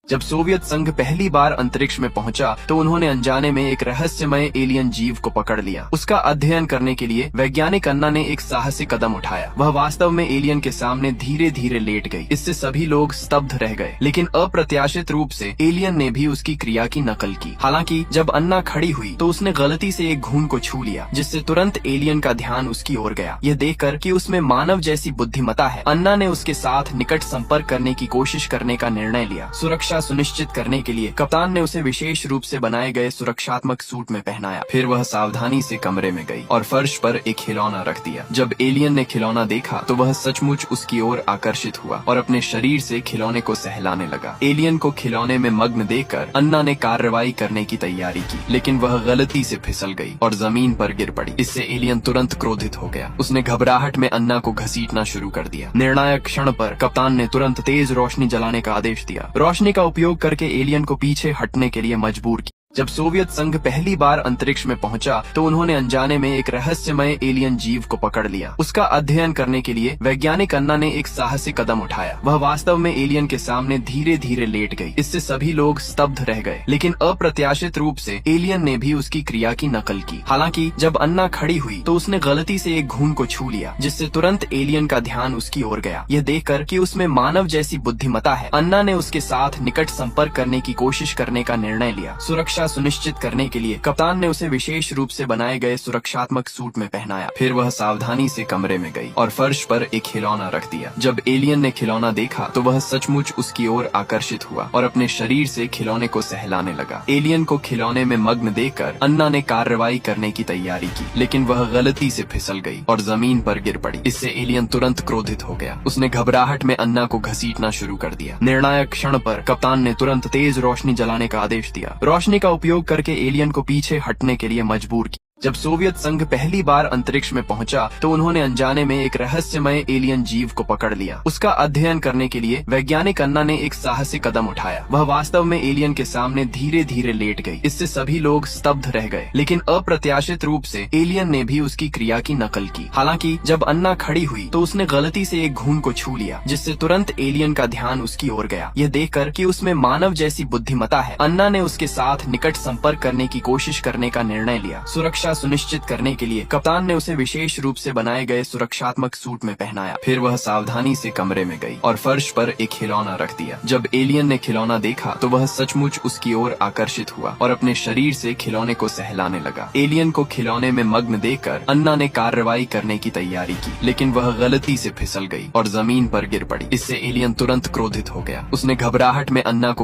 जब सोवियत संघ पहली बार अंतरिक्ष में पहुंचा तो उन्होंने अनजाने में एक रहस्यमय एलियन जीव को पकड़ लिया। उसका अध्ययन करने के लिए वैज्ञानिक अन्ना ने एक साहसिक कदम उठाया। वह वास्तव में एलियन के सामने धीरे धीरे लेट गई। इससे सभी लोग स्तब्ध रह गए, लेकिन अप्रत्याशित रूप से एलियन ने भी उसकी क्रिया की नकल की। हालांकि जब अन्ना खड़ी हुई तो उसने गलती से एक घून को छू लिया, जिससे तुरंत एलियन का ध्यान उसकी ओर गया। यह देखकर कि उसमें मानव जैसी बुद्धिमत्ता है, अन्ना ने उसके साथ निकट संपर्क करने की कोशिश करने का निर्णय लिया। सुरक्षा सुनिश्चित करने के लिए कप्तान ने उसे विशेष रूप से बनाए गए सुरक्षात्मक सूट में पहनाया। फिर वह सावधानी से कमरे में गई और फर्श पर एक खिलौना रख दिया। जब एलियन ने खिलौना देखा तो वह सचमुच उसकी ओर आकर्षित हुआ और अपने शरीर से खिलौने को सहलाने लगा। एलियन को खिलौने में मग्न देखकर अन्ना ने कार्रवाई करने की तैयारी की, लेकिन वह गलती से फिसल गई और जमीन पर गिर पड़ी। इससे एलियन तुरंत क्रोधित हो गया। उसने घबराहट में अन्ना को घसीटना शुरू कर दिया। निर्णायक क्षण पर कप्तान ने तुरंत तेज रोशनी जलाने का आदेश दिया। रोशनी का उपयोग करके एलियन को पीछे हटने के लिए मजबूर किया। जब सोवियत संघ पहली बार अंतरिक्ष में पहुंचा तो उन्होंने अनजाने में एक रहस्यमय एलियन जीव को पकड़ लिया। उसका अध्ययन करने के लिए वैज्ञानिक अन्ना ने एक साहसिक कदम उठाया। वह वास्तव में एलियन के सामने धीरे धीरे लेट गई। इससे सभी लोग स्तब्ध रह गए, लेकिन अप्रत्याशित रूप से एलियन ने भी उसकी क्रिया की नकल की। हालांकि जब अन्ना खड़ी हुई तो उसने गलती से एक घून को छू लिया, जिससे तुरंत एलियन का ध्यान उसकी ओर गया। यह देखकर कि उसमें मानव जैसी बुद्धिमत्ता है, अन्ना ने उसके साथ निकट संपर्क करने की कोशिश करने का निर्णय लिया। सुरक्षा सुनिश्चित करने के लिए कप्तान ने उसे विशेष रूप से बनाए गए सुरक्षात्मक सूट में पहनाया। फिर वह सावधानी से कमरे में गई और फर्श पर एक खिलौना रख दिया। जब एलियन ने खिलौना देखा तो वह सचमुच उसकी ओर आकर्षित हुआ और अपने शरीर से खिलौने को सहलाने लगा। एलियन को खिलौने में मग्न देखकर अन्ना ने कार्रवाई करने की तैयारी की, लेकिन वह गलती से फिसल गई और जमीन पर गिर पड़ी। इससे एलियन तुरंत क्रोधित हो गया। उसने घबराहट में अन्ना को घसीटना शुरू कर दिया। निर्णायक क्षण पर कप्तान ने तुरंत तेज रोशनी जलाने का आदेश दिया। रोशनी का उपयोग करके एलियन को पीछे हटने के लिए मजबूर किया। जब सोवियत संघ पहली बार अंतरिक्ष में पहुंचा तो उन्होंने अनजाने में एक रहस्यमय एलियन जीव को पकड़ लिया। उसका अध्ययन करने के लिए वैज्ञानिक अन्ना ने एक साहसिक कदम उठाया। वह वास्तव में एलियन के सामने धीरे धीरे लेट गई। इससे सभी लोग स्तब्ध रह गए, लेकिन अप्रत्याशित रूप से एलियन ने भी उसकी क्रिया की नकल की। हालांकि जब अन्ना खड़ी हुई तो उसने गलती से एक घून को छू लिया, जिससे तुरंत एलियन का ध्यान उसकी ओर गया। यह देखकर कि उसमें मानव जैसी बुद्धिमत्ता है, अन्ना ने उसके साथ निकट संपर्क करने की कोशिश करने का निर्णय लिया। सुरक्षा सुनिश्चित करने के लिए कप्तान ने उसे विशेष रूप से बनाए गए सुरक्षात्मक सूट में पहनाया। फिर वह सावधानी से कमरे में गई और फर्श पर एक खिलौना रख दिया। जब एलियन ने खिलौना देखा तो वह सचमुच उसकी ओर आकर्षित हुआ और अपने शरीर से खिलौने को सहलाने लगा। एलियन को खिलौने में मग्न देखकर अन्ना ने कार्रवाई करने की तैयारी की, लेकिन वह गलती से फिसल गई और जमीन पर गिर पड़ी। इससे एलियन तुरंत क्रोधित हो गया। उसने घबराहट में अन्ना को